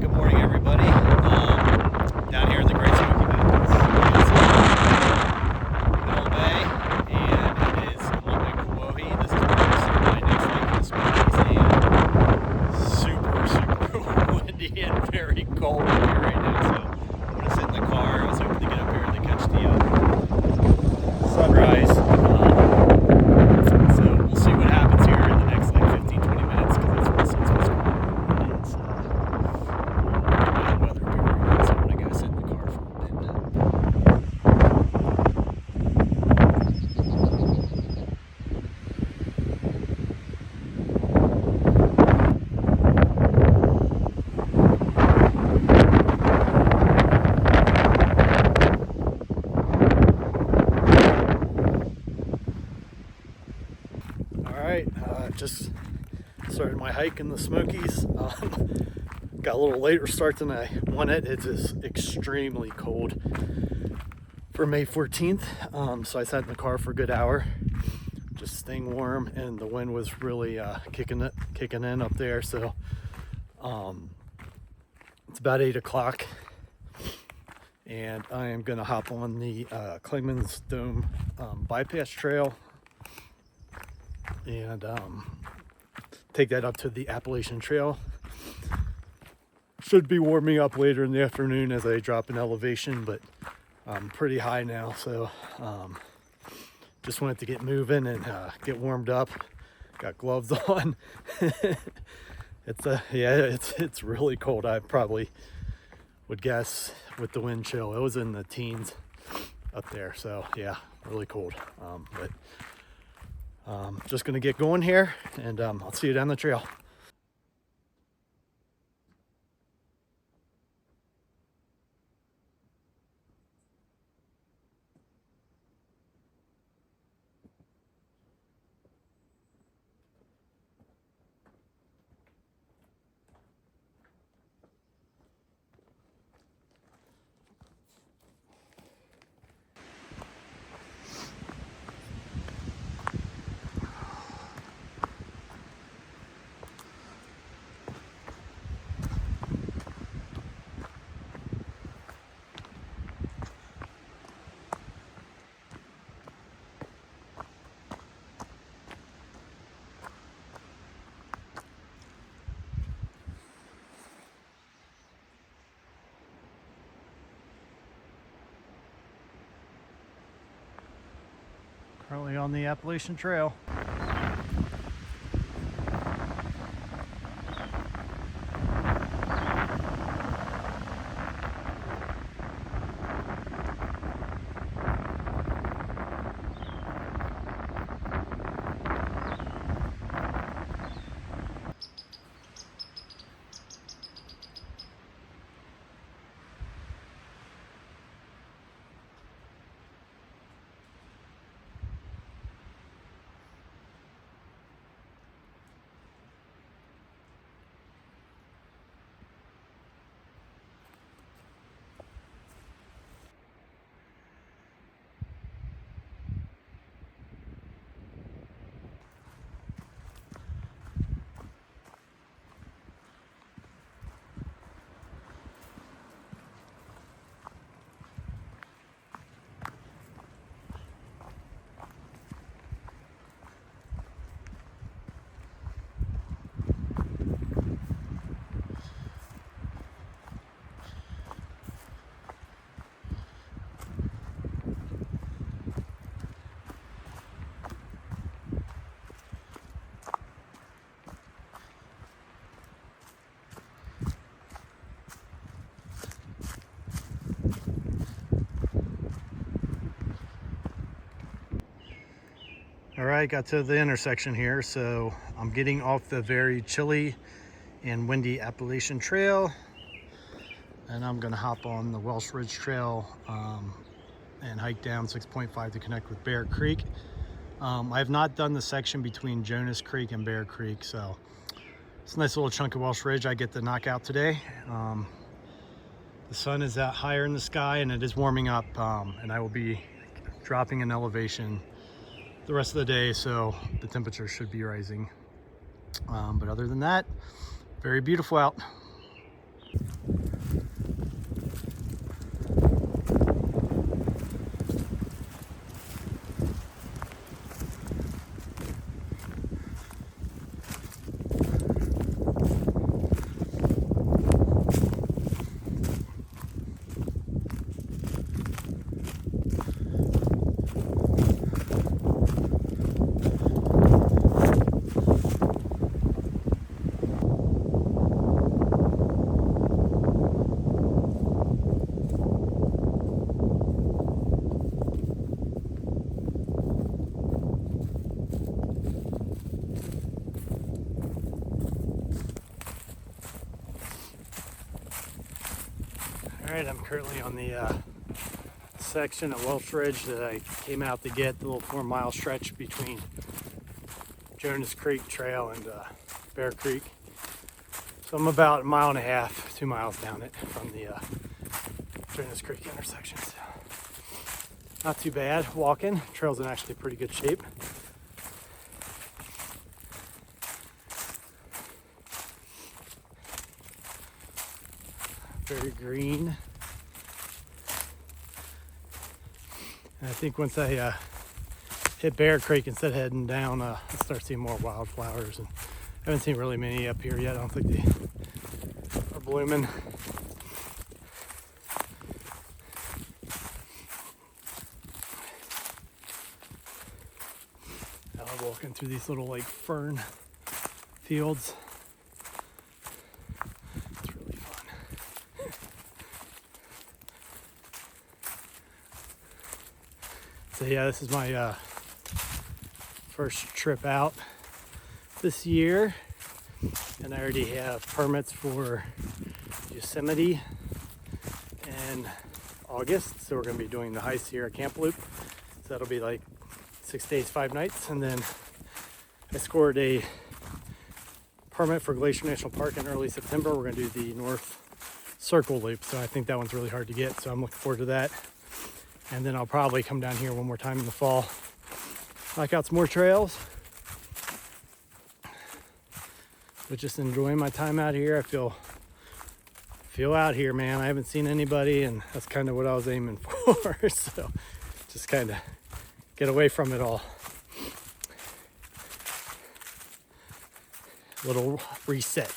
right, good morning, everybody. Down here in the Great Smoky Mountains, it's Middle Bay, and it is Old Kowohi. This is where I start my next hike in the Smokies, and super windy and very cold in here right now. So I'm gonna sit in the car. I was hoping to get up here to catch the sunrise. So we'll see what happens here in the next like 15-20 minutes, because that's when the sun's supposed to come out. It's bad weather period, so I'm gonna go sit in the car for a bit. Alright, just started my hike in the Smokies. Got a little later start than I wanted. It is extremely cold for May 14th. So I sat in the car for a good hour, just staying warm, and the wind was really kicking in up there. So it's about 8 o'clock, and I am gonna hop on the Klingman's Dome bypass trail and take that up to the Appalachian Trail. Should be warming up later in the afternoon as I drop in elevation, but I'm pretty high now, so just wanted to get moving and get warmed up. Got gloves on. It's really cold. I probably would guess with the wind chill it was in the teens up there, so yeah, really cold. But just gonna get going here, and I'll see you down the trail. Currently on the Appalachian Trail. All right, got to the intersection here, so I'm getting off the very chilly and windy Appalachian Trail, and I'm gonna hop on the Welsh Ridge Trail and hike down 6.5 to connect with Bear Creek. I have not done the section between Jonas Creek and Bear Creek, so it's a nice little chunk of Welsh Ridge I get to knock out today. The sun is out higher in the sky, and it is warming up, and I will be dropping in elevation the rest of the day, so the temperature should be rising. But other than that, very beautiful out. Alright, I'm currently on the section of Welsh Ridge that I came out to get, the little 4-mile stretch between Jonas Creek Trail and Bear Creek. So I'm about 1.5 miles, 2 miles down it from the Jonas Creek intersection. So not too bad walking. Trail's in actually pretty good shape. Very green. And I think once I hit Bear Creek, instead of heading down, I'll start seeing more wildflowers. And I haven't seen really many up here yet. I don't think they are blooming. I love walking through these little like fern fields. It's really fun. So yeah, this is my first trip out this year, and I already have permits for Yosemite in August, so we're going to be doing the High Sierra Camp Loop. So that'll be like 6 days, 5 nights, and then I scored a permit for Glacier National Park in early September. We're going to do the North Circle Loop, so I think that one's really hard to get, so I'm looking forward to that. And then I'll probably come down here one more time in the fall, knock out some more trails. But just enjoying my time out here. I feel out here, man. I haven't seen anybody, and that's kind of what I was aiming for. So just kind of get away from it all. Little reset.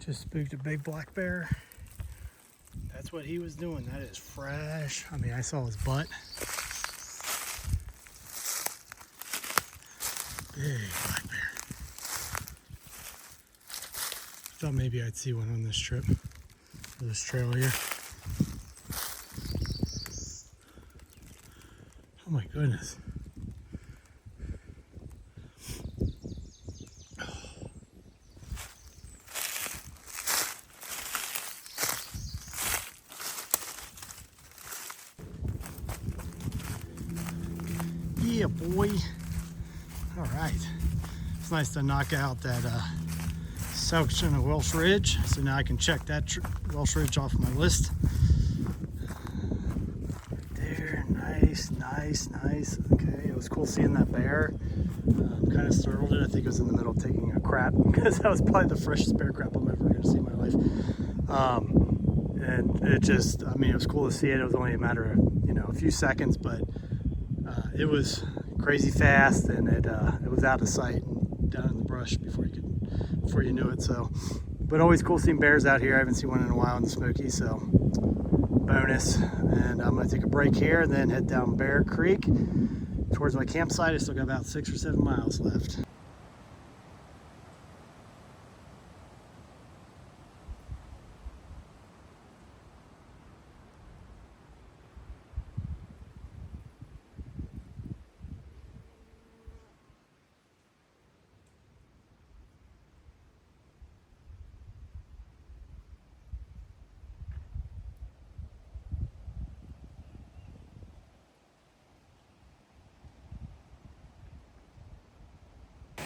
Just spooked a big black bear. That's what he was doing. That is fresh. I mean, I saw his butt. Big black bear. Thought maybe I'd see one on this trip, or this trail here. Oh my goodness. Yeah, boy. All right. It's nice to knock out that section of Welsh Ridge. So now I can check that Welsh Ridge off my list. There, nice. Okay, it was cool seeing that bear. Kind of startled it. I think it was in the middle taking a crap, because that was probably the freshest bear crap I'm ever going to see in my life. And it just, I mean, it was cool to see it. It was only a matter of, a few seconds, but it was crazy fast, and it was out of sight and down in the brush before you knew it. So, but always cool seeing bears out here. I haven't seen one in a while in the Smoky, so bonus. And I'm going to take a break here and then head down Bear Creek towards my campsite. I still got about 6 or 7 miles left.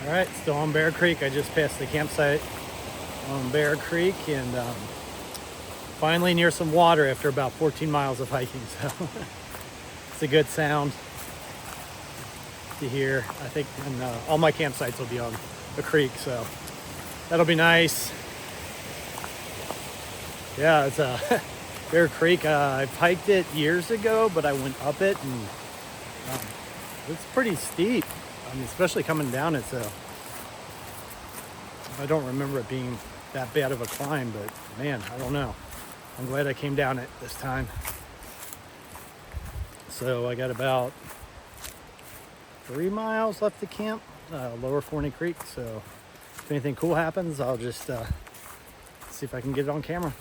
All right, still on Bear Creek. I just passed the campsite on Bear Creek and finally near some water after about 14 miles of hiking. So it's a good sound to hear. I think, and all my campsites will be on a creek, so that'll be nice. Yeah, it's a Bear Creek. I've hiked it years ago, but I went up it and it's pretty steep. I mean, especially coming down it. So I don't remember it being that bad of a climb, but man, I don't know. I'm glad I came down it this time. So I got about 3 miles left to camp, Lower Forney Creek. So if anything cool happens, I'll just see if I can get it on camera.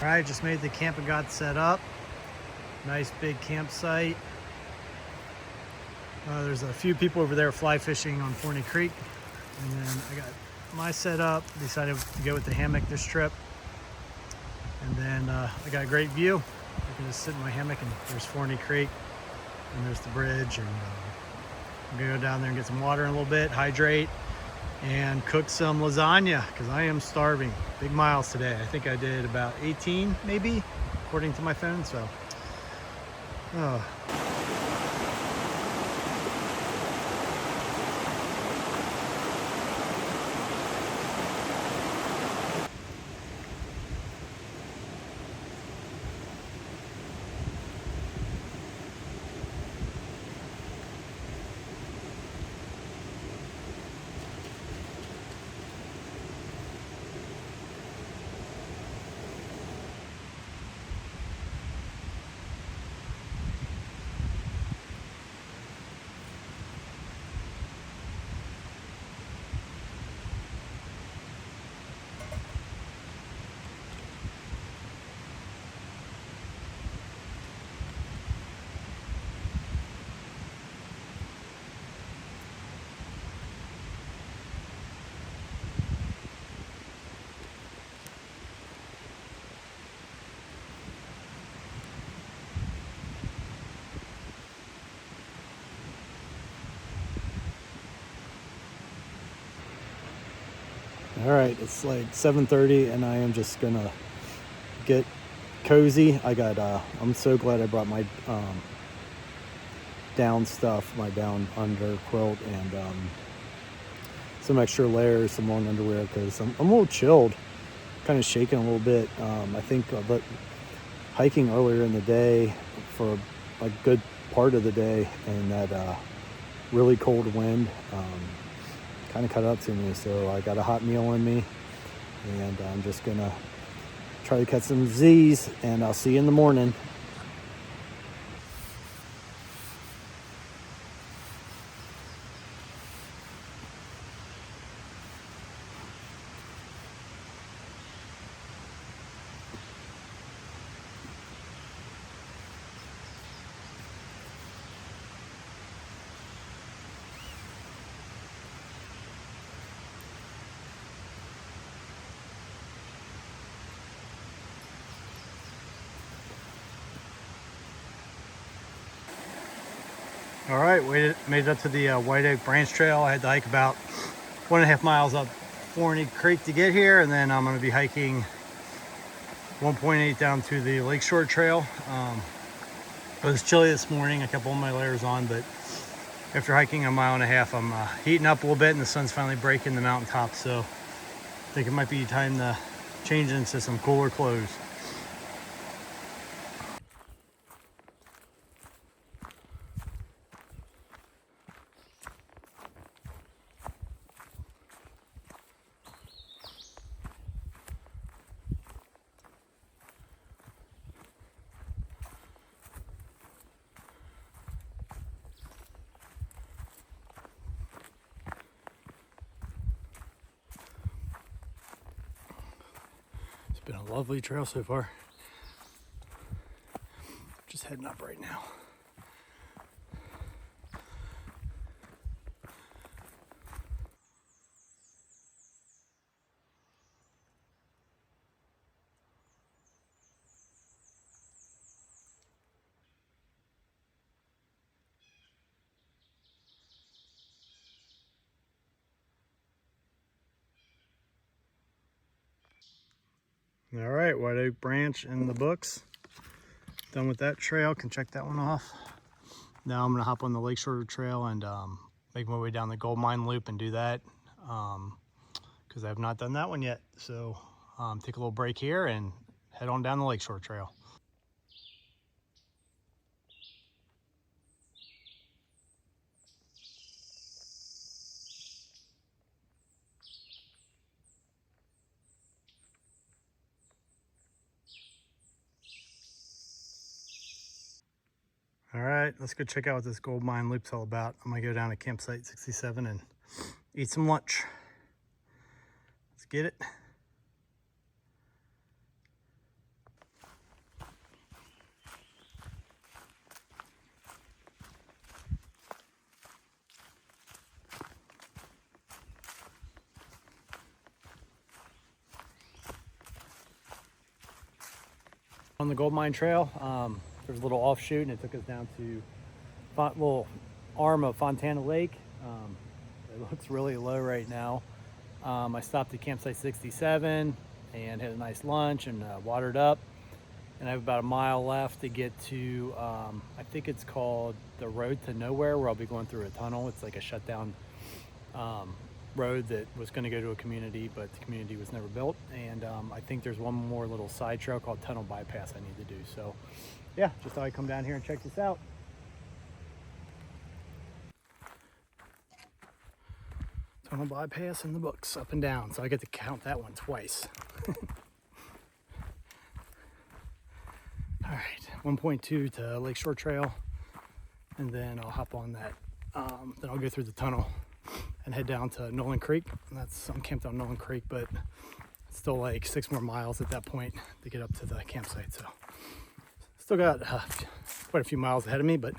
All right, just made the camp and got set up. Nice big campsite. There's a few people over there fly fishing on Forney Creek. And then I got my setup, decided to go with the hammock this trip. And then I got a great view. I can just sit in my hammock and there's Forney Creek and there's the bridge. And I'm gonna go down there and get some water in a little bit, hydrate, and cook some lasagna because I am starving. Big miles today. I think I did about 18 maybe, according to my phone. So, all right, it's like 7:30 and I am just gonna get cozy. I'm so glad I brought my down stuff, my down under quilt and some extra layers, some long underwear because I'm a little chilled, kind of shaking a little bit. I think hiking earlier in the day for a good part of the day and that really cold wind kind of cut up to me. So I got a hot meal in me and I'm just gonna try to catch some Z's and I'll see you in the morning. All right, made it up to the White Oak Branch Trail. I had to hike about 1.5 miles up Forney Creek to get here, and then I'm going to be hiking 1.8 down to the Lakeshore Trail. It was chilly this morning. I kept all my layers on, but after hiking 1.5 miles, I'm heating up a little bit, and the sun's finally breaking the mountaintop. So I think it might be time to change into some cooler clothes. It's been a lovely trail so far. Just heading up right now. All right, White Oak Branch in the books. Done with that trail, can check that one off. Now I'm gonna hop on the Lakeshore Trail and make my way down the Gold Mine Loop and do that because I have not done that one yet. So take a little break here and head on down the Lakeshore Trail. All right, let's go check out what this Gold Mine Loop's all about. I'm gonna go down to campsite 67 and eat some lunch. Let's get it. On the Gold Mine Trail, there's a little offshoot and it took us down to a little arm of Fontana Lake. It looks really low right now. I stopped at campsite 67 and had a nice lunch and watered up. And I have about a mile left to get to, I think it's called the Road to Nowhere, where I'll be going through a tunnel. It's like a shutdown road that was going to go to a community, but the community was never built. And I think there's one more little side trail called Tunnel Bypass I need to do. So yeah, just thought I'd come down here and check this out. Tunnel Bypass in the books, up and down. So I get to count that one twice. All right, 1.2 to Lakeshore Trail. And then I'll hop on that. Then I'll go through the tunnel and head down to Nolan Creek. And I'm camped on Nolan Creek, but it's still like 6 more miles at that point to get up to the campsite. So still got quite a few miles ahead of me, but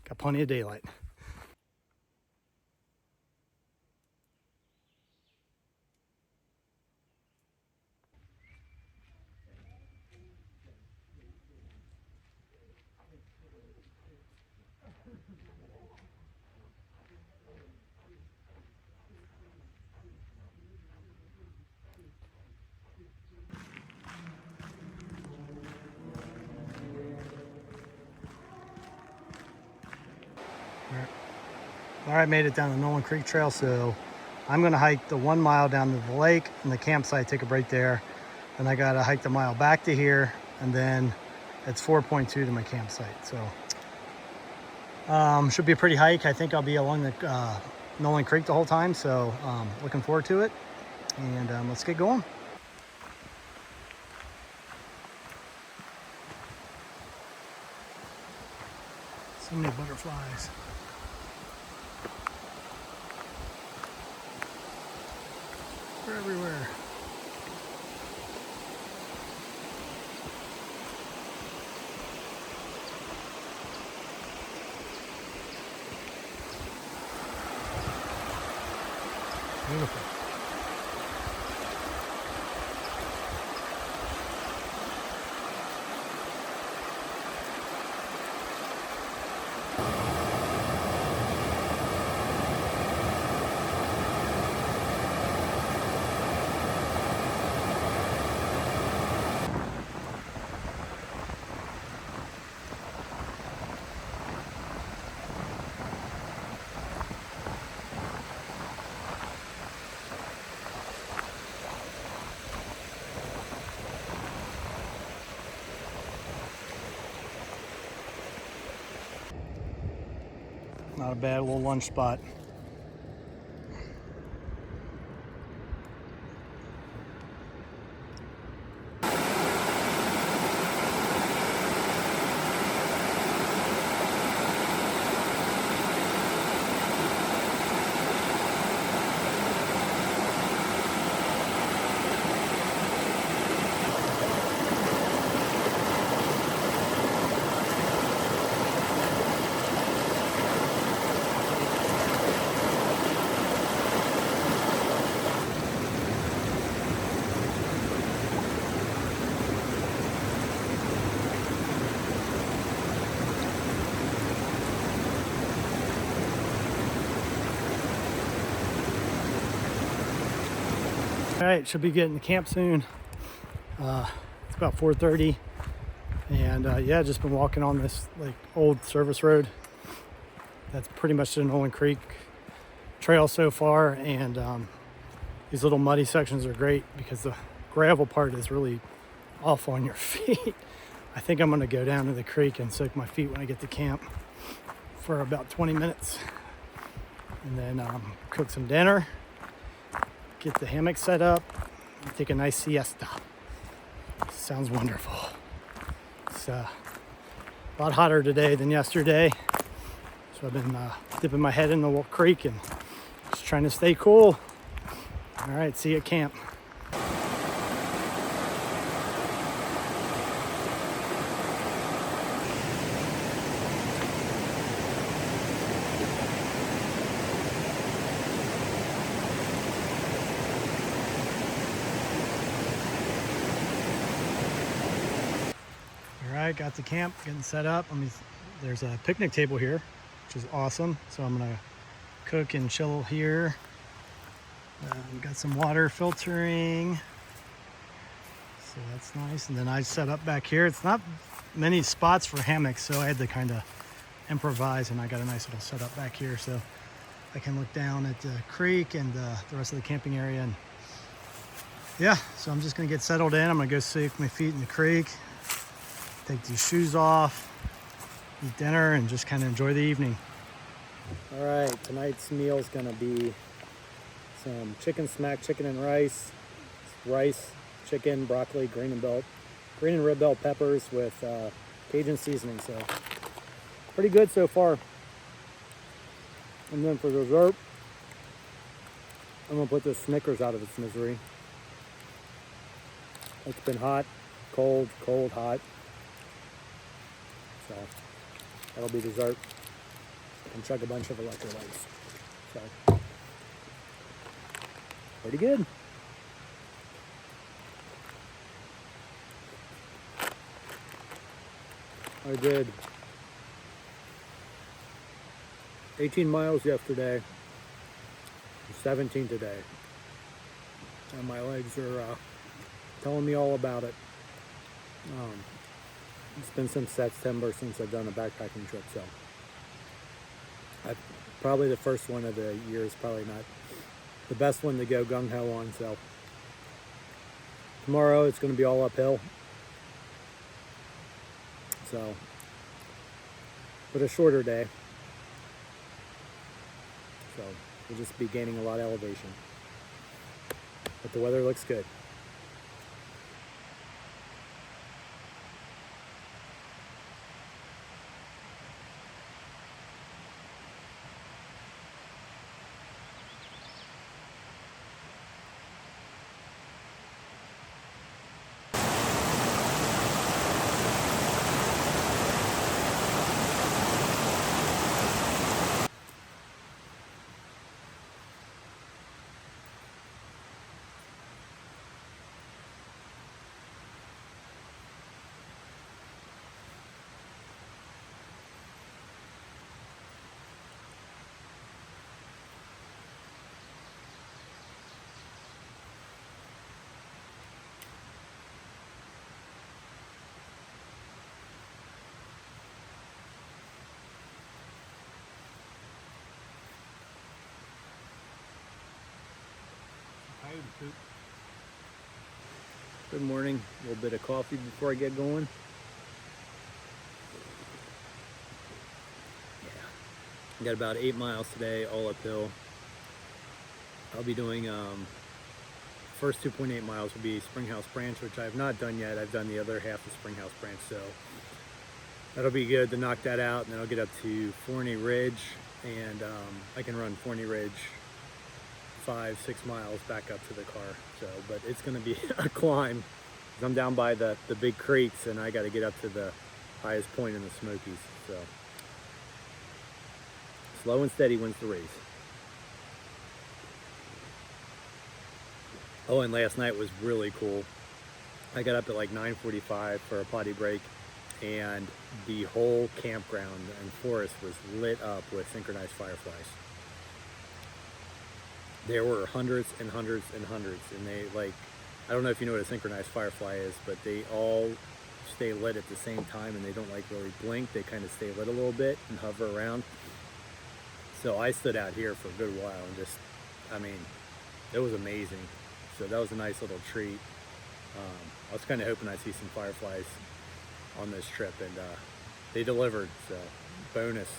got plenty of daylight. All right, made it down the Nolan Creek Trail, so I'm gonna hike the 1 mile down to the lake and the campsite, take a break there. Then I gotta hike the mile back to here, and then it's 4.2 to my campsite. So should be a pretty hike. I think I'll be along the Nolan Creek the whole time, so looking forward to it. And let's get going. So many butterflies. They're everywhere. Beautiful. Not a bad little lunch spot. All right, should be getting to camp soon. It's about 4:30, and yeah, just been walking on this like old service road. That's pretty much the Nolan Creek trail so far, and these little muddy sections are great because the gravel part is really off on your feet. I think I'm gonna go down to the creek and soak my feet when I get to camp for about 20 minutes, and then cook some dinner, get the hammock set up, and take a nice siesta. Sounds wonderful. It's a lot hotter today than yesterday, so I've been dipping my head in the creek and just trying to stay cool. All right, see you at camp. All right, got to camp, getting set up. There's a picnic table here, which is awesome. So I'm gonna cook and chill here. Got some water filtering, so that's nice. And then I set up back here. It's not many spots for hammocks, so I had to kind of improvise, and I got a nice little setup back here so I can look down at the creek and the rest of the camping area. And yeah, so I'm just gonna get settled in. I'm gonna go soak my feet in the creek, take these shoes off, eat dinner, and just kind of enjoy the evening. All right, tonight's meal is gonna be some smack chicken and rice, chicken, broccoli, green and red bell peppers with Cajun seasoning. So pretty good so far. And then for dessert, I'm gonna put the Snickers out of its misery. It's been hot, cold, hot. So that'll be dessert. And chug a bunch of electrolytes. So pretty good. I did 18 miles yesterday, 17 today, and my legs are telling me all about it. It's been since September since I've done a backpacking trip, so probably the first one of the year is probably not the best one to go gung-ho on. So tomorrow it's going to be all uphill, so but a shorter day, so we'll just be gaining a lot of elevation, but the weather looks good. Good morning. A little bit of coffee before I get going. Yeah, got about 8 miles today, all uphill. I'll be doing first 2.8 miles will be Springhouse Branch, which I have not done yet. I've done the other half of Springhouse Branch, so that'll be good to knock that out, and then I'll get up to Forney Ridge, and I can run Forney Ridge 5-6 miles back up to the car. So, but it's going to be a climb. I'm down by the big creeks, and I got to get up to the highest point in the Smokies. So slow and steady wins the race. Oh, and last night was really cool. I got up at like 9:45 for a potty break, and the whole campground and forest was lit up with synchronized fireflies. there were hundreds and hundreds and hundreds, and they, like, I don't know if you know what a synchronized firefly is, but they all stay lit at the same time, and they don't like really blink. They kind of stay lit a little bit and hover around. So I stood out here for a good while and just, I mean, it was amazing. So that was a nice little treat. I was kind of hoping I'd see some fireflies on this trip, and they delivered, so bonus.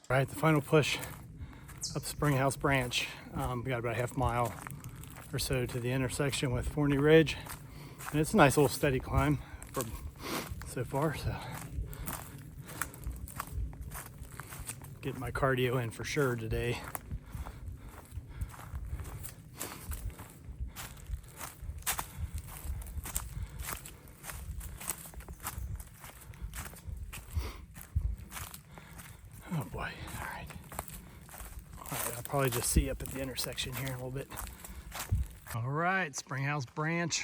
All right, the final push up Springhouse Branch. We got about a half mile or so to the intersection with Forney Ridge, and it's a nice little steady climb for so far. So getting my cardio in for sure today. Oh boy, all right. I'll probably just see up at the intersection here in a little bit. All right, Springhouse Branch.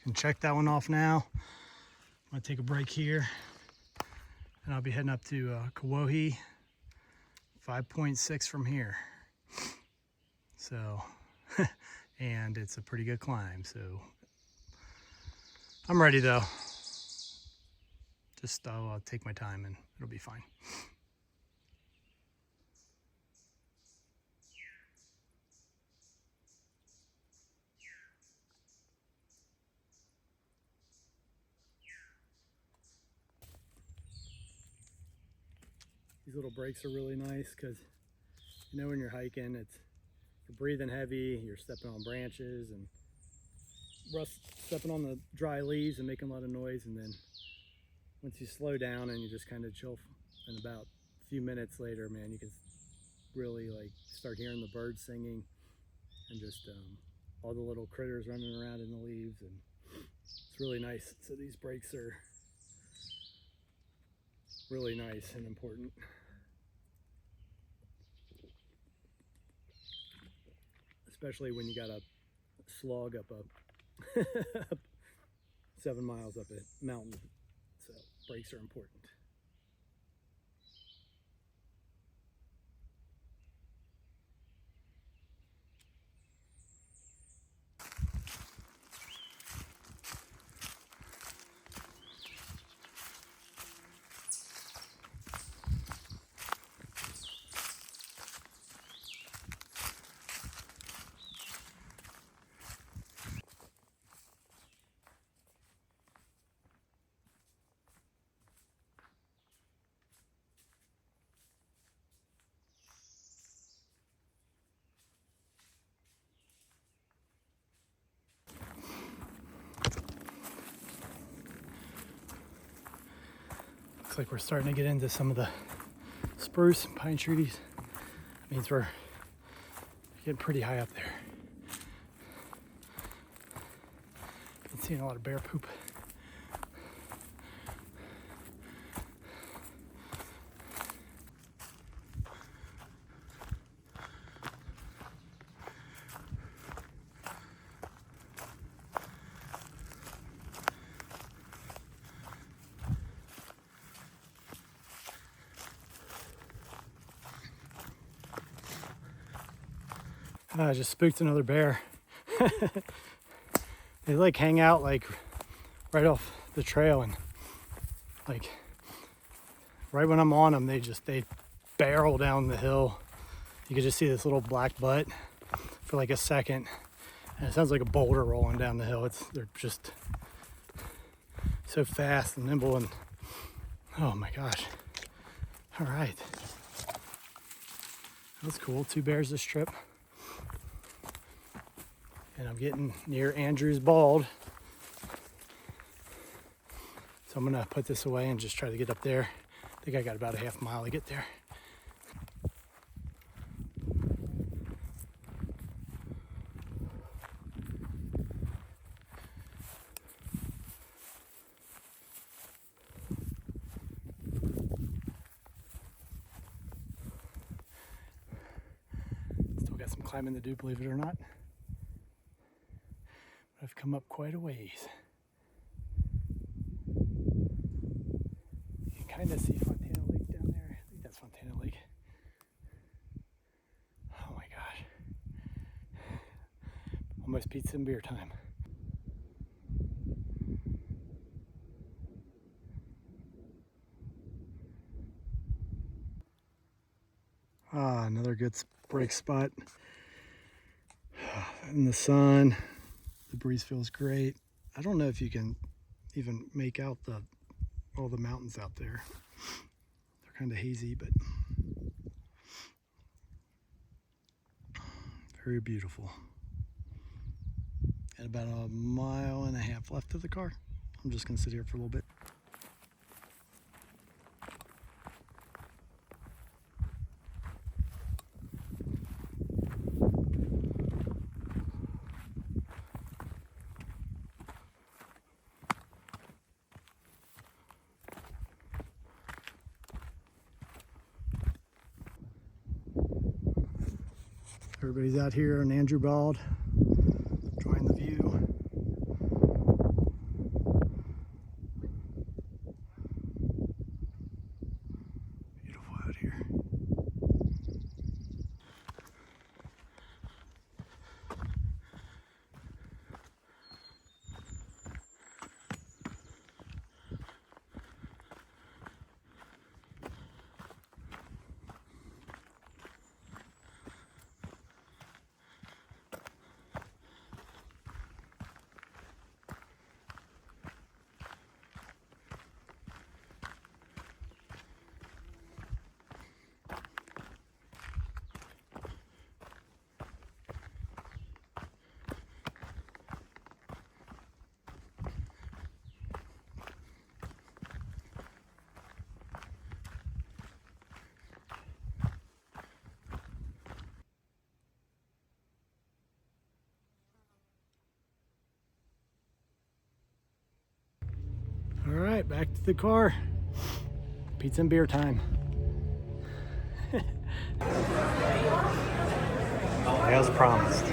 And check that one off now. I'm gonna take a break here, and I'll be heading up to Kawohe, 5.6 from here. So, and it's a pretty good climb, so I'm ready though. Just I'll take my time and it'll be fine. These little breaks are really nice because, you know, when you're hiking, you're breathing heavy, you're stepping on branches and stepping on the dry leaves and making a lot of noise. And then once you slow down and you just kind of chill, and about a few minutes later, man, you can really like start hearing the birds singing and just all the little critters running around in the leaves, and it's really nice. So these breaks are really nice and important. Especially when you got a slog up 7 miles up a mountain. So breaks are important. Looks like we're starting to get into some of the spruce and pine trees. That means we're getting pretty high up there. Been seeing a lot of bear poop. I just spooked another bear. They like hang out like right off the trail, and like right when I'm on them, they barrel down the hill. You can just see this little black butt for like a second, and it sounds like a boulder rolling down the hill. They're just so fast and nimble, and oh my gosh. All right, that's cool. 2 bears this trip, and I'm getting near Andrew's bald, so I'm gonna put this away and just try to get up there. I think I got about a half mile to get there. Still got some climbing to do, believe it or not. But I've come up quite a ways. You can kind of see Fontana Lake down there. I think that's Fontana Lake. Oh my gosh. Almost pizza and beer time. Ah, another good break spot. In the sun, the breeze feels great. I don't know if you can even make out all the mountains out there. They're kind of hazy, but very beautiful. At about a mile and a half left of the car. I'm just gonna sit here for a little bit. Everybody's out here on Andrew Bald, enjoying the view. Beautiful out here. All right, back to the car. Pizza and beer time. As promised.